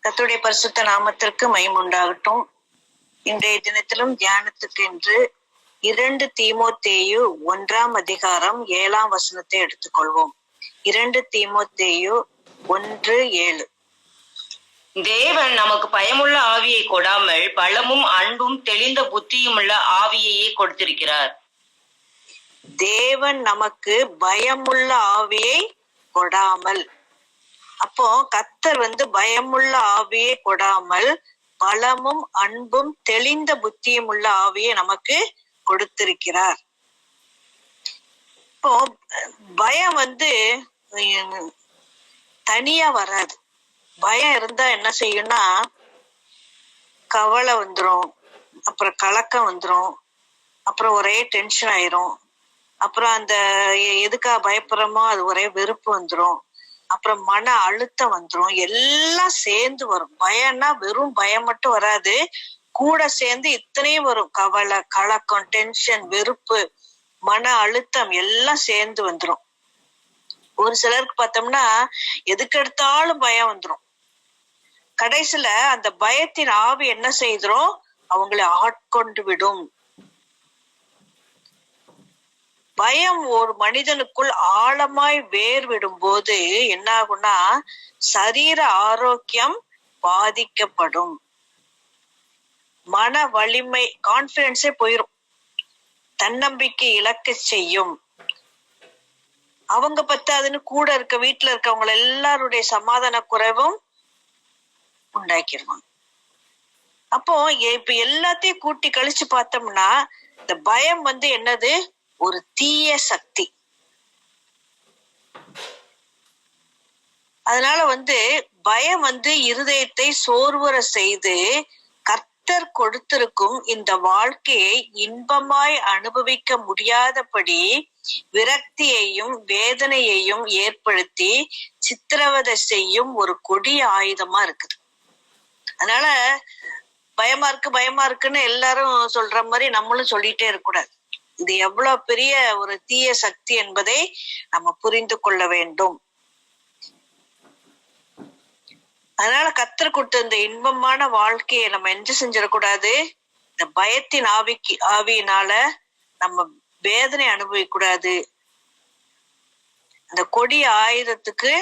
கர்த்தருடைய பரிசுத்த நாமத்திற்கு மகிமை உண்டாகட்டும். இன்றைய தினத்திலும் தியானத்துக்கு என்று 2 தீமோத்தேயு 1 அதிகாரம் 7 எடுத்துக்கொள்வோம். 2 தீமோத்தேயு 1:7. தேவன் நமக்கு பயமுள்ள ஆவியை கொடாமல் பலமும் அன்பும் தெளிந்த புத்தியும் உள்ள ஆவியையே கொடுத்திருக்கிறார். தேவன் நமக்கு பயமுள்ள ஆவியை கொடாமல், அப்போ கர்த்தர் பயமுள்ள ஆவியை கொடாமல் பலமும் அன்பும் தெளிந்த புத்தியும் உள்ள ஆவியை நமக்கு கொடுத்திருக்கிறார். இப்போ பயம் தனியா வராது. பயம் இருந்தா என்ன செய்யும்னா கவலை வந்துரும், அப்புறம் கலக்கம் வந்துரும், அப்புறம் ஒரே டென்ஷன் ஆயிரும், அப்புறம் அந்த எதுக்காக பயப்படுறோமோ அது ஒரே வெறுப்பு வந்துரும், அப்புறம் மன அழுத்தம் வந்துரும், எல்லாம் சேர்ந்து வரும். பயம்னா வெறும் பயம் மட்டும் வராது, கூட சேர்ந்து இத்தனையும் வரும். கவலை, கலக்கம், டென்ஷன், வெறுப்பு, மன அழுத்தம் எல்லாம் சேர்ந்து வந்துரும். ஒரு சிலருக்கு பார்த்தோம்னா எதுக்கு எடுத்தாலும் பயம் வந்துரும். கடைசியில அந்த பயத்தின் ஆவி என்ன செய்கிறோம், அவங்களை ஆட்கொண்டு விடும். பயம் ஒரு மனிதனுக்குள் ஆழமாய் வேர் விடும் போது என்ன ஆகும்னா சரீர ஆரோக்கியம் பாதிக்கப்படும், மன வலிமை, கான்பிடன்ஸே போயிரும், தன்னம்பிக்கை இழக்க செய்யும். அவங்க பத்தாதுன்னு கூட இருக்க வீட்டுல இருக்கவங்க எல்லாருடைய சமாதான குறைவும் உண்டாக்கிடுவாங்க. அப்போ இப்ப எல்லாத்தையும் கூட்டி கழிச்சு பார்த்தோம்னா இந்த பயம் என்னது, ஒரு தீய சக்தி. அதனால பயம் இருதயத்தை சோர்வுற செய்து கர்த்தர் கொடுத்திருக்கும் இந்த வாழ்க்கையை இன்பமாய் அனுபவிக்க முடியாதபடி விரக்தியையும் வேதனையையும் ஏற்படுத்தி சித்திரவதை செய்யும் ஒரு கொடிய ஆயுதமா இருக்குது. அதனால பயமா இருக்குன்னு எல்லாரும் சொல்ற மாதிரி நம்மளும் சொல்லிட்டே இருக்கக்கூடாது. இது எவ்வளவு பெரிய ஒரு தீய சக்தி என்பதை நம்ம புரிந்து கொள்ள வேண்டும். அதனால கர்த்தர் கொடுத்த இந்த இன்பமான வாழ்க்கையை நம்ம என்ன செஞ்சிடக்கூடாது, இந்த பயத்தின் ஆவியினால நம்ம வேதனை அனுபவிக்க கூடாது. அந்த கொடிய ஆயுதத்துக்கு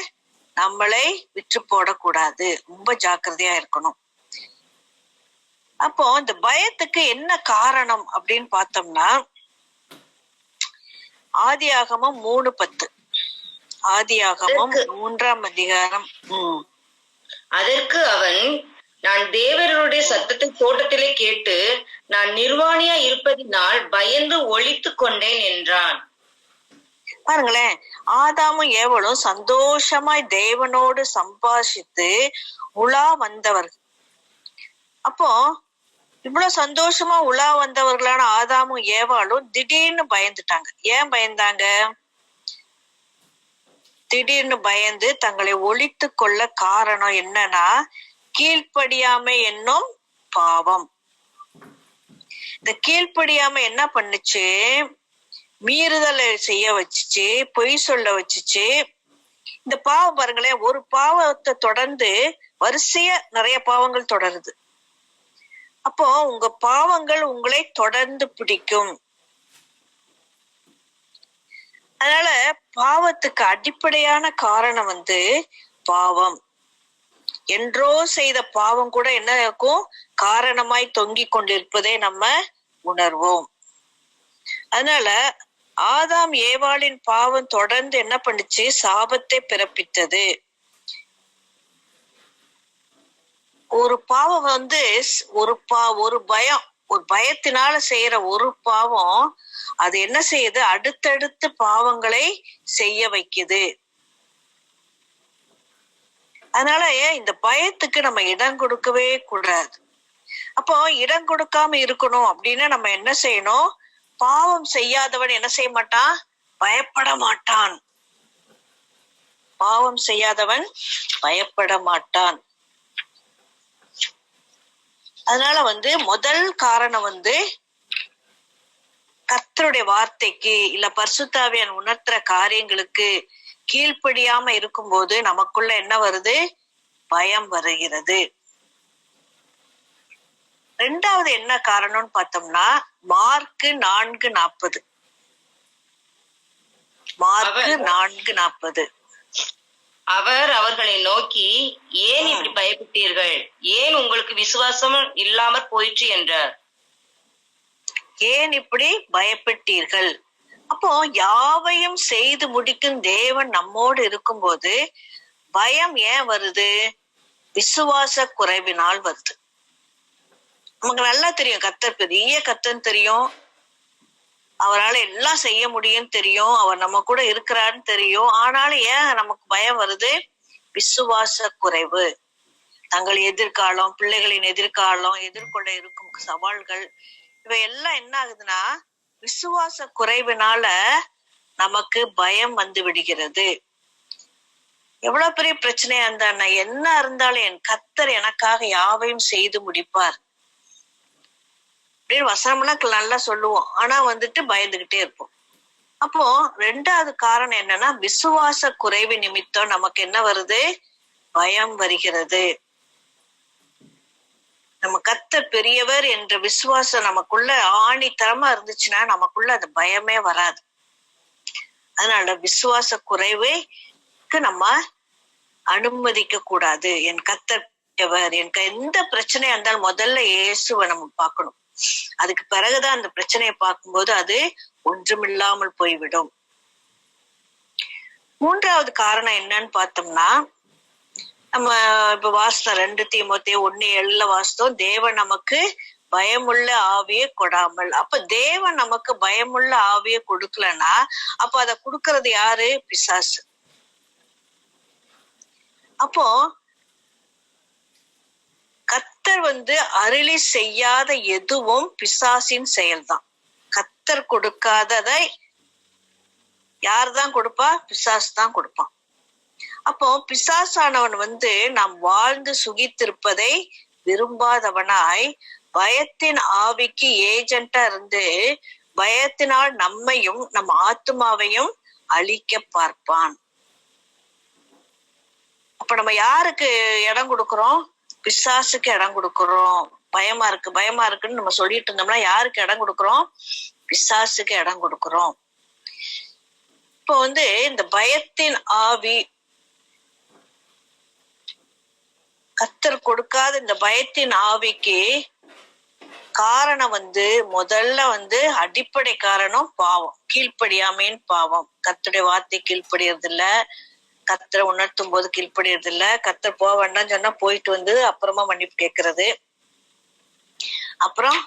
நம்மளை விற்று போடக்கூடாது. ரொம்ப ஜாக்கிரதையா இருக்கணும். அப்போ இந்த பயத்துக்கு என்ன காரணம் அப்படின்னு பார்த்தோம்னா ஆதியாகமம் 3:10. ஆதியாகமம் 3 அதிகாரம். அதற்கு அவன், நான் தேவருடைய சத்தத்தை தோட்டத்திலே கேட்டு நான் நிர்வாணியா இருப்பதினால் பயந்து ஒளித்து கொண்டேன் என்றான். பாருங்களேன், ஆதாமும் ஏவலும் சந்தோஷமாய் தேவனோடு சம்பாஷித்து உலா வந்தவர்கள். அப்போ இவ்வளவு சந்தோஷமா உலா வந்தவர்களான ஆதாமும் ஏவாளும் திடீர்னு பயந்துட்டாங்க. ஏன் பயந்தாங்க? திடீர்னு பயந்து தங்களை ஒளித்து கொள்ள காரணம் என்னன்னா கீழ்ப்படியாமை என்னும் பாவம். இந்த கீழ்ப்படியாமை என்ன பண்ணுச்சு, மீறுதலை செய்ய வச்சுச்சு, பொய் சொல்ல வச்சுச்சு. இந்த பாவம் பாருங்களேன், ஒரு பாவத்தை தொடர்ந்து வரிசையா நிறைய பாவங்கள் தொடருது. அப்போ உங்க பாவங்கள் உங்களை தொடர்ந்து பிடிக்கும். அதனால பாவத்துக்கு அடிப்படையான காரணம் பாவம். என்றோ செய்த பாவம் கூட என்ன இருக்கும், காரணமாய் தொங்கிக் கொண்டிருப்பதை நம்ம உணர்வோம். அதனால ஆதாம் ஏவாளின் பாவம் தொடர்ந்து என்ன பண்ணுச்சு, சாபத்தை பிறப்பித்தது. ஒரு பாவம் ஒரு பயம், ஒரு பயத்தினால செய்யற ஒரு பாவம் அது என்ன செய்யுது, அடுத்தடுத்து பாவங்களை செய்ய வைக்குது. அதனால இந்த பயத்துக்கு நம்ம இடம் கொடுக்கவே கூடாது. அப்போ இடம் கொடுக்காம இருக்கணும் அப்படின்னா நம்ம என்ன செய்யணும், பாவம் செய்யாதவன் என்ன செய்ய மாட்டான், பயப்பட மாட்டான். பாவம் செய்யாதவன் பயப்பட மாட்டான். அதனால முதல் காரணம் கர்த்தருடைய வார்த்தைக்கு இல்ல பரிசுத்த ஆவியானவர் உணர்த்துற காரியங்களுக்கு கீழ்ப்படியாம இருக்கும்போது நமக்குள்ள என்ன வருது, பயம் வருகிறது. ரெண்டாவது என்ன காரணம்னு பார்த்தோம்னா மார்க்கு 4:40. மார்க்கு 4:40. அவர் அவர்களை நோக்கி, ஏன் இப்படி பயப்பட்டீர்கள்? ஏன் உங்களுக்கு விசுவாசம் இல்லாமற் போயிற்று என்றார். ஏன் இப்படி பயப்பட்டீர்கள்? அப்போ யாவையும் செய்து முடிக்கும் தேவன் நம்மோடு இருக்கும்போது பயம் ஏன் வருது? விசுவாச குறைவினால் வருது. நமக்கு நல்லா தெரியும் கர்த்தர் பெரிய கர்த்தர்ன்னு தெரியும், அவரால் எல்லாம் செய்ய முடியும்னு தெரியும், அவர் நம்ம கூட இருக்கிறான்னு தெரியும். ஆனாலும் ஏன் நமக்கு பயம் வருது? விசுவாச குறைவு. தங்கள் எதிர்காலம், பிள்ளைகளின் எதிர்காலம், எதிர்கொள்ள இருக்கும் சவால்கள், இவை எல்லாம் என்ன ஆகுதுன்னா விசுவாச குறைவினால நமக்கு பயம் வந்து விடுகிறது. எவ்வளவு பெரிய பிரச்சனையா இருந்தா என்ன இருந்தாலும் என் கர்த்தர் எனக்காக யாவையும் செய்து முடிப்பார் அப்படின்னு வசனம்லாம் நல்லா சொல்லுவோம். ஆனா பயந்துகிட்டே இருப்போம். அப்போ ரெண்டாவது காரணம் என்னன்னா விசுவாச குறைவு நிமித்தம் நமக்கு என்ன வருது? பயம் வருகிறது. நம்ம கர்த்தர் பெரியவர் என்ற விசுவாசம் நமக்குள்ள ஆணித்தரமா இருந்துச்சுன்னா நமக்குள்ள அது பயமே வராது. அதனால விசுவாச குறைவுக்கு நம்ம அனுமதிக்க கூடாது. என் கர்த்தர் பெரியவர், எனக்கு எந்த பிரச்சனையா இருந்தாலும் முதல்ல இயேசுவை நம்ம பார்க்கணும். அதுக்கு பிறகுதான் அந்த பிரச்சனையை பார்க்கும்போது அது ஒன்றுமில்லாமல் போய்விடும். மூன்றாவது காரணம் என்னன்னு பார்த்தோம்னா நம்ம இப்ப வாசித்தோம் 2 தீமோத்தேயு 1:7 வாசித்தோம், தேவன் நமக்கு பயமுள்ள ஆவியை கொடாமல். அப்ப தேவன் நமக்கு பயமுள்ள ஆவியை கொடுக்கலன்னா அப்ப அதை கொடுக்கறது யாரு? பிசாசு. அப்போ கர்த்தர் அருளி செய்யாத எதுவும் பிசாசின் செயல்தான். கர்த்தர் கொடுக்காததை யார்தான் கொடுப்பா? பிசாசு தான் கொடுப்பான். அப்போ பிசாசானவன் நாம் வாழ்ந்து சுகித்திருப்பதை விரும்பாதவனாய் பயத்தின் ஆவிக்கு ஏஜென்டா இருந்து பயத்தினால் நம்மையும் நம் ஆத்மாவையும் அழிக்க பார்ப்பான். அப்ப நம்ம யாருக்கு இடம் கொடுக்கிறோம்? பிசாசுக்கு இடம் கொடுக்கிறோம். பயமா இருக்குன்னு நம்ம சொல்லிட்டு இருந்தோம்னா யாருக்கு இடம் கொடுக்கிறோம்? பிசாசுக்கு இடம் கொடுக்கிறோம். இப்போ இந்த பயத்தின் ஆவி, கர்த்தர் கொடுக்காத இந்த பயத்தின் ஆவிக்கு காரணம் முதல்ல அடிப்படை காரணம் பாவம், கீழ்ப்படியாமையின் பாவம். கர்த்தருடைய வார்த்தை கீழ்ப்படியறது இல்ல, கர்த்தரை உணர்த்தும் போது கீழ்ப்படியறது இல்ல, கர்த்தர் போக வேண்டாம்னு சொன்னா போயிட்டு அப்புறமா மன்னிப்பு கேட்கறது, அப்புறம்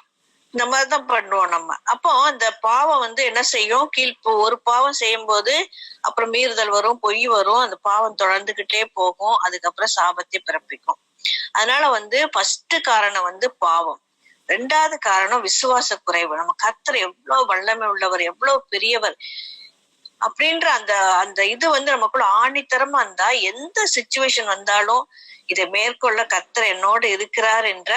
இந்த மாதிரிதான் பண்ணுவோம் நம்ம. அப்போ இந்த பாவம் என்ன செய்யும்? ஒரு பாவம் செய்யும் போது அப்புறம் மீறுதல் வரும், பொய் வரும், அந்த பாவம் தொடர்ந்துகிட்டே போகும், அதுக்கப்புறம் சாபத்தை பிறப்பிக்கும். அதனால ஃபர்ஸ்ட் காரணம் பாவம். ரெண்டாவது காரணம் விசுவாச குறைவு. நம்ம கர்த்தர் எவ்வளவு வல்லமை உள்ளவர், எவ்வளவு பெரியவர் அப்படின்ற அந்த இது நமக்குள்ள ஆணித்தரமா இருந்தா எந்த சிச்சுவேஷன் வந்தாலும் இதை மேற்கொள்ள கர்த்தர் என்னோடு இருக்கிறார் என்ற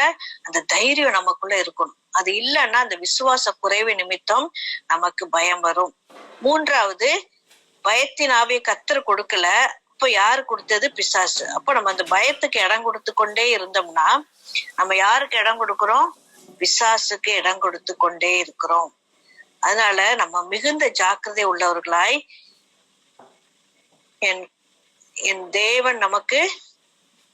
அந்த தைரியம் நமக்குள்ள இருக்கணும். அது இல்லைன்னா அந்த விசுவாச குறைவு நிமித்தம் நமக்கு பயம் வரும். மூன்றாவது, பயத்தின் ஆவியை கர்த்தர் கொடுக்கல, அப்ப யாரு கொடுத்தது? பிசாசு. அப்போ நம்ம அந்த பயத்துக்கு இடம் கொடுத்து கொண்டே இருந்தோம்னா நம்ம யாருக்கு இடம் கொடுக்கிறோம்? பிசாசுக்கு இடம் கொடுத்து கொண்டே இருக்கிறோம். அதனால நம்ம மிகுந்த ஜாக்கிரதை உள்ளவர்களாய் என் தேவன் நமக்கு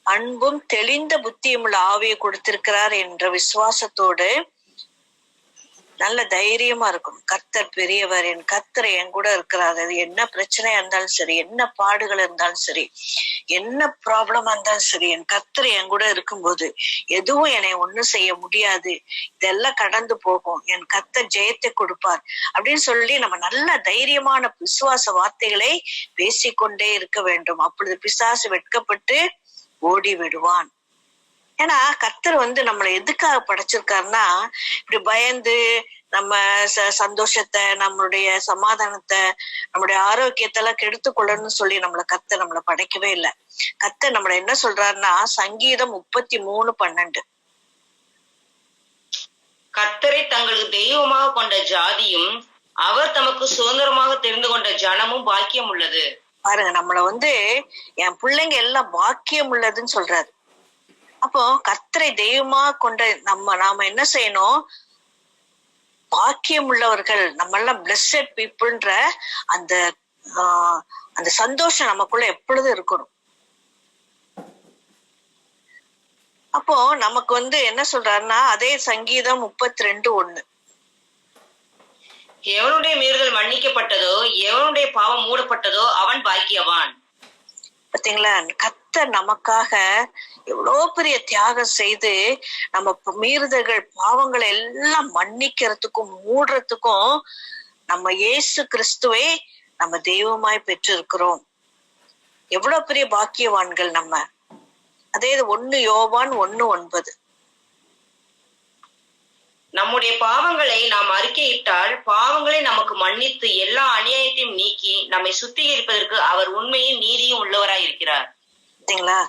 அன்பும் தெளிந்த புத்தியும் உள்ள ஆவியை கொடுத்திருக்கிறார் என்ற விசுவாசத்தோடு நல்ல தைரியமா இருக்கணும். கர்த்தர் பெரியவர், என் கர்த்தர் என் கூட இருக்கிறார். அது என்ன பிரச்சனையா இருந்தாலும் சரி, என்ன பாடுகள் இருந்தாலும் சரி, என்ன ப்ராப்ளமா இருந்தாலும் சரி, என் கர்த்தர் என் கூட இருக்கும்போது எதுவும் என்னை ஒண்ணும் செய்ய முடியாது, இதெல்லாம் கடந்து போகும், என் கர்த்தர் ஜெயத்தை கொடுப்பார் அப்படின்னு சொல்லி நம்ம நல்ல தைரியமான விசுவாச வார்த்தைகளை பேசிக்கொண்டே இருக்க வேண்டும். அப்பொழுது பிசாசு வெட்கப்பட்டு ஓடி விடுவான். ஏன்னா கர்த்தர் நம்மளை எதுக்காக படைச்சிருக்காருன்னா இப்படி பயந்து நம்ம சந்தோஷத்தை, நம்மளுடைய சமாதானத்தை, நம்மளுடைய ஆரோக்கியத்தை எல்லாம் கெடுத்து கொள்ளணும்னு சொல்லி கர்த்தர் நம்மளை படைக்கவே இல்லை. கர்த்தர் நம்மளை என்ன சொல்றாருன்னா சங்கீதம் 33:12, கர்த்தரை தங்களுக்கு தெய்வமாக கொண்ட ஜாதியும் அவர் தமக்கு சுதந்திரமாக தெரிந்து கொண்ட ஜனமும் பாக்கியம் உள்ளது. பாருங்க, நம்மள என் பிள்ளைங்க எல்லாம் பாக்கியம் உள்ளதுன்னு சொல்றாரு. அப்போ கர்த்தரை தெய்வமா கொண்ட நாம என்ன செய்யணும்? பாக்கியம் உள்ளவர்கள், நம்ம எல்லாம் பிளெஸட் பீப்புள்ன்ற அந்த அந்த சந்தோஷம் நமக்குள்ள எப்பொழுதும் இருக்கணும். அப்போ நமக்கு என்ன சொல்றாருன்னா, அதே சங்கீதம் 32:1, எவனுடைய மீறுதல் மன்னிக்கப்பட்டதோ, எவனுடைய பாவம் மூடப்பட்டதோ அவன் பாக்கியவான். பாத்தீங்களா? கர்த்தர் நமக்காக எவ்வளவு பெரிய தியாகம் செய்து நம்ம மீறுதல்கள் பாவங்களை எல்லாம் மன்னிக்கிறதுக்கும் மூடுறதுக்கும் நம்ம இயேசு கிறிஸ்துவை நம்ம தெய்வமாய் பெற்றிருக்கிறோம். எவ்வளவு பெரிய பாக்கியவான்கள் நம்ம. அதே 1 யோவான் 1:9, நம்முடைய பாவங்களை நாம் அறிக்கையிட்டால் பாவங்களை நமக்கு மன்னித்து எல்லா அநியாயத்தையும் நீக்கி நம்மை சுத்திகரிப்பதற்கு அவர் உண்மையும் நீதியும் உள்ளவராய் இருக்கிறார். சரிங்களா?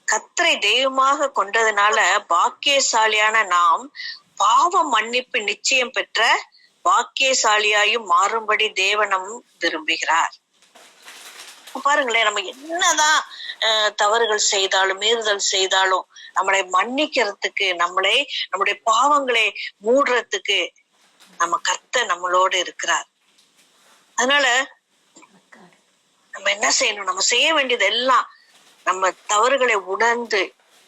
கர்த்தரை தெய்வமாக கொண்டதுனால பாக்கியசாலியான நாம் பாவ மன்னிப்பு நிச்சயம் பெற்ற பாக்கியசாலியாயும் மாறும்படி தேவனும் விரும்புகிறார். பாருங்களேன், நம்ம என்னதான் தவறுகள் செய்தாலும் மீறுதல் செய்தாலும் நம்மளை மன்னிக்கிறதுக்கு, நம்முடைய பாவங்களை மூடுறதுக்கு நம்ம கர்த்தர் நம்மளோடு இருக்கிறார். அதனால நம்ம என்ன செய்யணும்? நம்ம செய்ய வேண்டியது எல்லாம் நம்ம தவறுகளை உணர்ந்து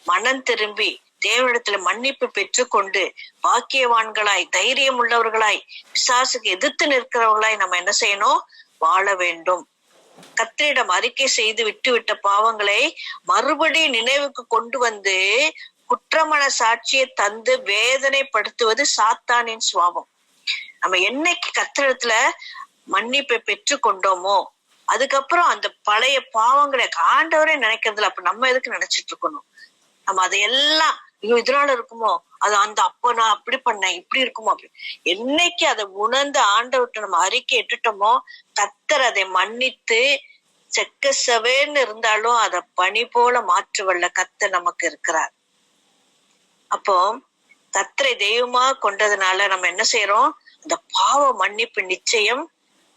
மனம் திரும்பி தேவனிடத்துல மன்னிப்பு பெற்றுக்கொண்டு பாக்கியவான்களாய், தைரியம் உள்ளவர்களாய், பிசாசுக்கு எதிர்த்து நிற்கிறவர்களாய் நம்ம என்ன செய்யணும்? வாழ வேண்டும். கர்த்தரிடம் அறிக்கை செய்து விட்டுவிட்ட பாவங்களை மறுபடியும் நினைவுக்கு கொண்டு வந்து குற்றமன சாட்சியை தந்து வேதனைப்படுத்துவது சாத்தானின் சுவாபம். நம்ம என்னைக்கு கர்த்தரிடத்துல மன்னிப்பை பெற்று கொண்டோமோ அதுக்கப்புறம் அந்த பழைய பாவங்களை ஆண்டவரே நினைக்கிறதுல, அப்ப நம்ம எதுக்கு நினைச்சிட்டு இருக்கணும்? நம்ம அதையெல்லாம் இதனால இருக்குமோ, அது அப்ப நான் அப்படி பண்ணேன், இப்படி இருக்குமோ, அப்படி என்னைக்கு அதை உணர்ந்து ஆண்டவர்கிட்ட நம்ம அறிக்கை இட்டுட்டோமோ கர்த்தர் அதை மன்னித்து செக்க செவேன்னு இருந்தாலும் அதை பனி போல மாற்றுவல்ல கர்த்தர் நமக்கு இருக்கிறார். அப்போ கர்த்தரை தெய்வமா கொண்டதுனால நம்ம என்ன செய்யறோம்? அந்த பாவ மன்னிப்பு நிச்சயம்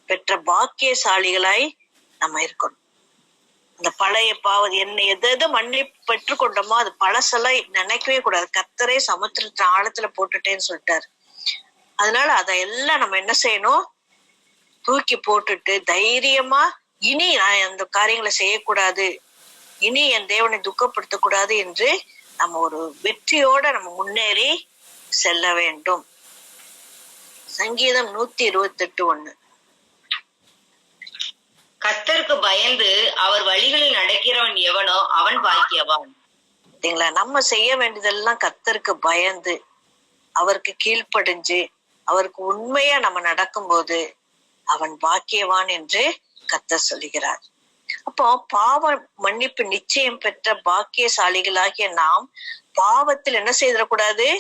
பெற்ற பாக்கியசாலிகளாய் நம்ம இருக்கணும். அந்த பழைய பாவம் எது மன்னிப்பு பெற்று கொண்டோமோ அது பழசெல்லாம் நினைக்கவே கூடாது. கர்த்தரே சமுத்திரத்துல ஆழத்துல போட்டுட்டேன்னு சொல்லிட்டாரு. அதனால அதையெல்லாம் நம்ம என்ன செய்யணும்? தூக்கி போட்டுட்டு தைரியமா இனி நான் அந்த காரியங்களை செய்யக்கூடாது, இனி என் தேவனை துக்கப்படுத்த கூடாது என்று நம்ம ஒரு வெற்றியோட நம்ம முன்னேறி செல்ல வேண்டும். சங்கீதம் 128:1, கர்த்தருக்கு பயந்து அவர் வழிகளில் நடக்கிறவன் எவனோ அவன் பாக்கியவான். சரிங்களா? நம்ம செய்ய வேண்டியதெல்லாம் கர்த்தருக்கு பயந்து அவருக்கு கீழ்ப்படிஞ்சு அவருக்கு உண்மையா நம்ம நடக்கும்போது அவன் பாக்கியவான் என்று கர்த்தர் சொல்லுகிறார். அப்போ பாவ மன்னிப்பு நிச்சயம் பெற்ற பாக்கியசாலிகளாகிய நாம் பாவத்தில் என்ன செய்திடக்கூடாது?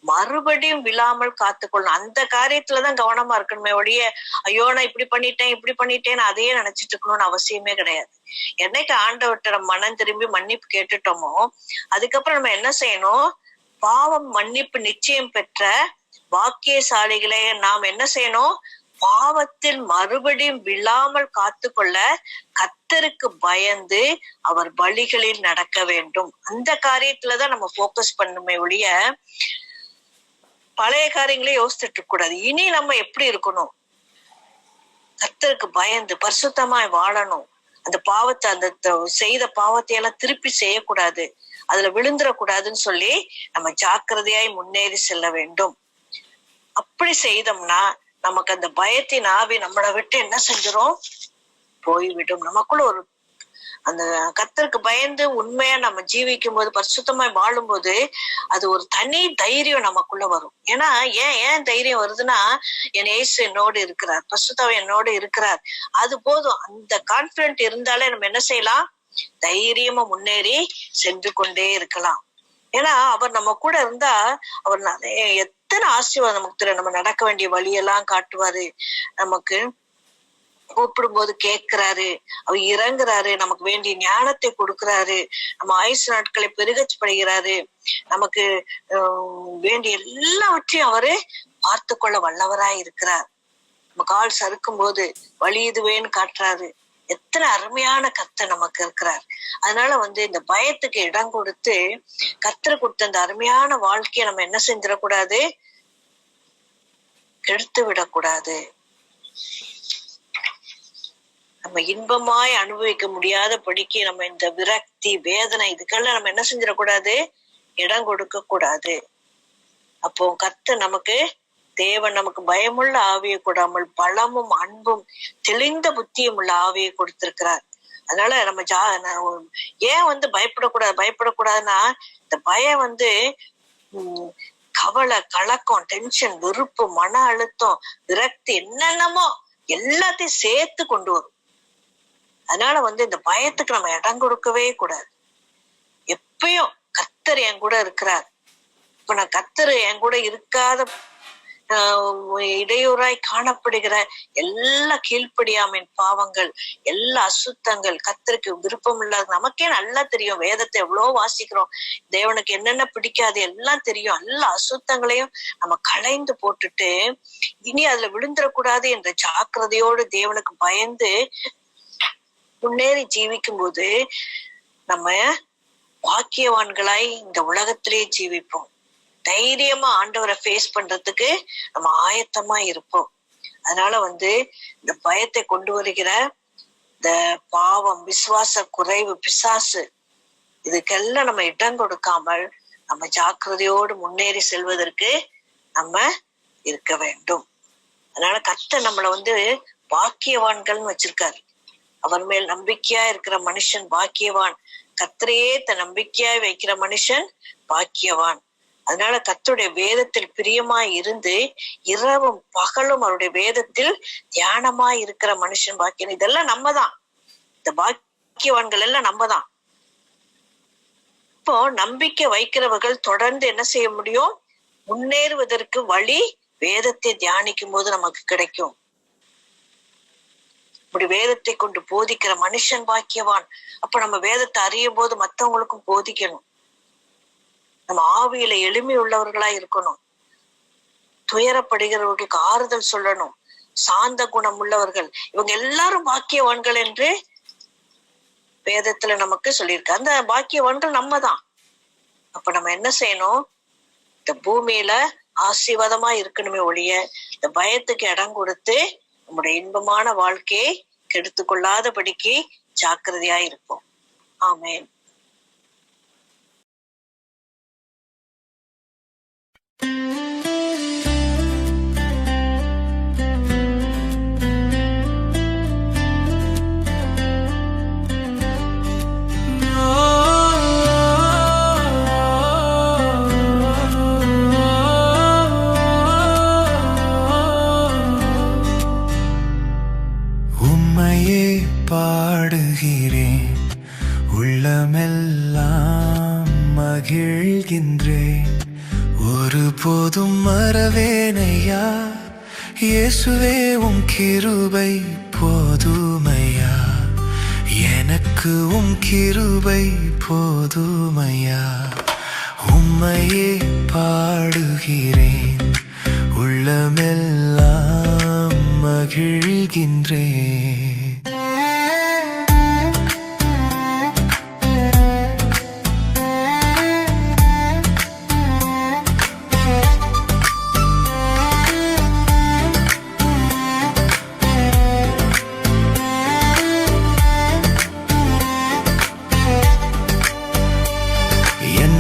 மறுபடியும் விழாமல் காத்துக்கொள்ளணும். அந்த காரியத்துலதான் கவனமா இருக்கணுமே ஒழிய ஐயோ நான் இப்படி பண்ணிட்டேன்னு அதையே நினைச்சிட்டு இருக்கணும்னு அவசியமே கிடையாது. என்னைக்கு ஆண்டவர்கிட்ட நம்ம மனம் திரும்பி மன்னிப்பு கேட்டுட்டோமோ அதுக்கப்புறம் நம்ம என்ன செய்யணும்? பாவம் மன்னிப்பு நிச்சயம் பெற்ற பாக்கியசாலிகளை நாம் என்ன செய்யணும்? பாவத்தில் மறுபடியும் விழாமல் காத்துக்கொள்ள கர்த்தருக்கு பயந்து அவர் வழிகளில் நடக்க வேண்டும். அந்த காரியத்துலதான் நம்ம போக்கஸ் பண்ணுமே ஒழிய பழைய காரியங்களே யோசிச்சுட்டு இருக்க கூடாது. இனி நம்ம எப்படி இருக்கணும்? கர்த்தருக்கு பயந்து பரிசுத்தமாய் வாழணும். அந்த பாவத்தை, அந்த செய்த பாவத்தை எல்லாம் திருப்பி செய்யக்கூடாது, அதுல விழுந்துடக்கூடாதுன்னு சொல்லி நம்ம ஜாக்கிரதையாய் முன்னேறி செல்ல வேண்டும். அப்படி செய்தோம்னா நமக்கு அந்த பயத்தின் ஆவி நம்மளை விட்டு என்ன செஞ்சிரும்? போய்விடும். நமக்குள்ள ஒரு அந்த கர்த்தருக்கு பயந்து உண்மையா நம்ம ஜீவிக்கும் போது, பரிசுத்தமாய் வாழும் போது அது ஒரு தனி தைரியம் நமக்குள்ள வரும். ஏன்னா ஏன் தைரியம் வருதுன்னா, என் இயேசு என்னோடு இருக்கிறார், பரிசுத்தம் என்னோடு இருக்கிறார், அது போதும். அந்த கான்பிடன்ட் இருந்தாலே நம்ம என்ன செய்யலாம்? தைரியமா முன்னேறி சென்று கொண்டே இருக்கலாம். ஏன்னா அவர் நம்ம கூட இருந்தா அவர் எத்தனை ஆசீர்வாதம் நமக்கு தெரியும். நம்ம நடக்க வேண்டிய வழியெல்லாம் காட்டுவாரு, நமக்கு கூப்பிடும் போது கேட்கிறாரு, அவர் இறங்குறாரு, நமக்கு வேண்டிய ஞானத்தை கொடுக்கிறாரு, நம்ம ஆயுசு நாட்களை பெருகச் படுகிறாரு, நமக்கு வேண்டிய எல்லாவற்றையும் அவரு பார்த்து கொள்ள வல்லவராய் இருக்கிறார். நம்ம கால் சறுக்கும் போது வழி இதுவேன்னு காட்டுறாரு. எத்தனை அருமையான கர்த்தர் நமக்கு இருக்கிறார். அதனால இந்த பயத்துக்கு இடம் கொடுத்து கர்த்தர் கொடுத்த அந்த அருமையான வாழ்க்கையை நம்ம என்ன செஞ்சிடக்கூடாது, கெடுத்து விடக்கூடாது. நம்ம இன்பமாய் அனுபவிக்க முடியாத படிக்கு நம்ம இந்த விரக்தி, வேதனை இதுக்கெல்லாம் நம்ம என்ன செஞ்சிடக்கூடாது, இடம் கொடுக்க கூடாது. அப்போ கர்த்தர் நமக்கு, தேவன் நமக்கு பயமுள்ள ஆவியை கொடாமல் பலமும் அன்பும் தெளிந்த புத்தியும் உள்ள ஆவியை கொடுத்திருக்கிறார். அதனால நம்ம ஏன் பயப்படக்கூடாதுன்னா, இந்த பயம் கவலை, கலக்கம், டென்ஷன், வெறுப்பு, மன அழுத்தம், விரக்தி, என்னென்னமோ எல்லாத்தையும் சேர்த்து கொண்டு வரும். அதனால இந்த பயத்துக்கு நம்ம இடம் கொடுக்கவே கூடாது. எப்பயும் கர்த்தர் என் கூட இருக்கிறார். இப்ப நான் கர்த்தர் என் கூட இருக்காத இடையூறாய் காணப்படுகிற எல்லா கீழ்ப்படியாமையின் பாவங்கள், எல்லா அசுத்தங்கள், கர்த்தருக்கு விருப்பம் இல்லாத, நமக்கே நல்லா தெரியும். வேதத்தை எவ்வளவு வாசிக்கிறோம், தேவனுக்கு என்னென்ன பிடிக்காது எல்லாம் தெரியும். எல்லா அசுத்தங்களையும் நம்ம களைந்து போட்டுட்டு இனி அதுல விழுந்துடக்கூடாது என்ற ஜாக்கிரதையோடு தேவனுக்கு பயந்து முன்னேறி ஜீவிக்கும் போது நம்ம பாக்கியவான்களாய் இந்த உலகத்திலேயே ஜீவிப்போம். தைரியமா ஆண்டவரை ஃபேஸ் பண்றதுக்கு நம்ம ஆயத்தமா இருப்போம். அதனால இந்த பயத்தை கொண்டு வருகிற இந்த பாவம், விசுவாச குறைவு, பிசாசு, இதுக்கெல்லாம் நம்ம இடம் கொடுக்காமல் நம்ம ஜாக்கிரதையோடு முன்னேறி செல்வதற்கு நம்ம இருக்க வேண்டும். அதனால கர்த்தர் நம்மள பாக்கியவான்கள்னு வச்சிருக்காரு. அவர் மேல் நம்பிக்கையா இருக்கிற மனுஷன் பாக்கியவான். கர்த்தரையே தன் நம்பிக்கையாய் வைக்கிற மனுஷன் பாக்கியவான். அதனால கர்த்தருடைய வேதத்தில் பிரியமாய் இருந்து இரவும் பகலும் அவருடைய வேதத்தில் தியானமாய் இருக்கிற மனுஷன் பாக்கியன். இதெல்லாம் நம்ம தான், இந்த பாக்கியவான்கள் எல்லாம் நம்ம தான். இப்போ நம்பிக்கை வைக்கிறவர்கள் தொடர்ந்து என்ன செய்ய முடியும், முன்னேறுவதற்கு வழி வேதத்தை தியானிக்கும் போது நமக்கு கிடைக்கும். இப்படி வேதத்தை கொண்டு போதிக்கிற மனுஷன் பாக்கியவான். அப்ப நம்ம வேதத்தை அறியும் போது மத்தவங்களுக்கும் போதிக்கணும். நம்ம ஆவியில எளிமை உள்ளவர்களா இருக்கணும். துயரப்படுகிறவர்களுக்கு ஆறுதல் சொல்லணும். சாந்த குணம் உள்ளவர்கள், இவங்க எல்லாரும் பாக்கியவான்கள் என்று வேதத்துல நமக்கு சொல்லியிருக்கு. அந்த பாக்கியவான்கள் நம்ம தான். அப்ப நம்ம என்ன செய்யணும், இந்த பூமியில ஆசீர்வாதமா இருக்கணுமே ஒழிய இந்த பயத்துக்கு இடம் கொடுத்து நம்முடைய இன்பமான வாழ்க்கையை கெடுத்து கொள்ளாதபடிக்கு ஜாக்கிரதையா இருப்போம். ஆமென். பாடுகிறேன், உள்ளமெல்லாம் மகிழ்கின்றேன், ஒருபோதும் மறவேனையா இயேசுவே உம் கிருபை போதுமையா, எனக்கு உம் கிருபை போதுமையா. உம்மையே பாடுகிறேன், உள்ளமெல்லாம் மகிழ்கின்றேன்.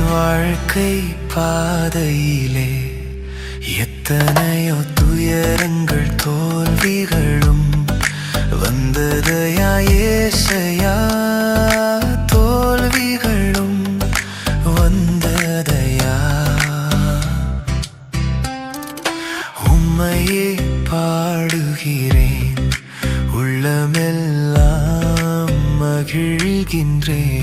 வாழ்க்கை பாதையிலே எத்தனையோ துயரங்கள் தோல்விகளும் வந்ததையா ஏசையா, தோல்விகளும் வந்ததையா. உம்மையே பாடுகிறேன், உள்ளமெல்லாம் மகிழ்கின்றேன்.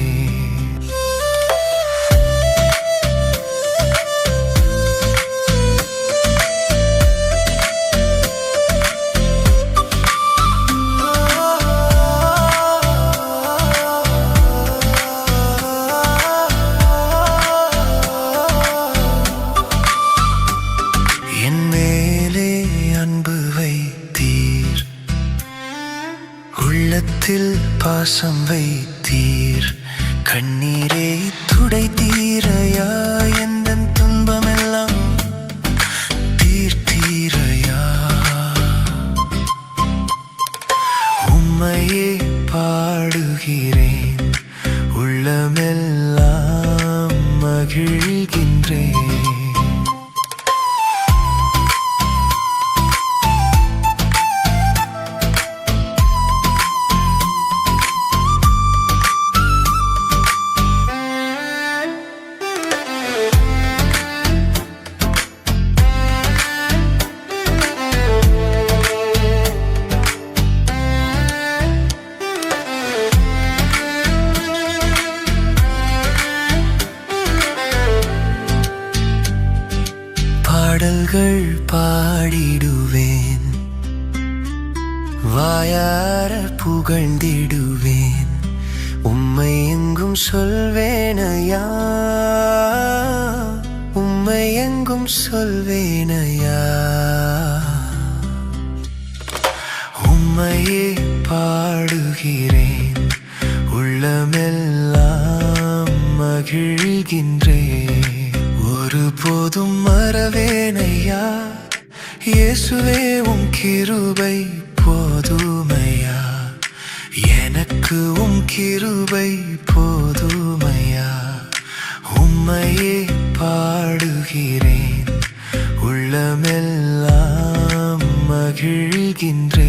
உள்ளத்தில் வாசம் வைத்தீர். கண்ணீரே துடைத்தீரையா, எந்தன் துன்பமெல்லாம் தீர்த்தீரையா. உம்மையே பாடுகிறேன், உள்ளமெல்லாம் மகிழ்கின்றேன். பாடல்கள் பாடிடுவேன், வாயார புகழ்ந்திடுவேன். உம்மை எங்கும் சொல்வேனையா, உம்மை எங்கும் சொல்வேனையா. உம்மையே பாடுகிறேன், உள்ளமெல்லாம் மகிழ்கின்றேன். ஒருபோதும் மறவேனையா, இயேசுவே உம் கிருபை போதுமையா. எனக்கு உம் கிருபை போதுமையா. உம்மையே பாடுகிறேன், உள்ளமெல்லாம் மகிழ்கின்றேன்.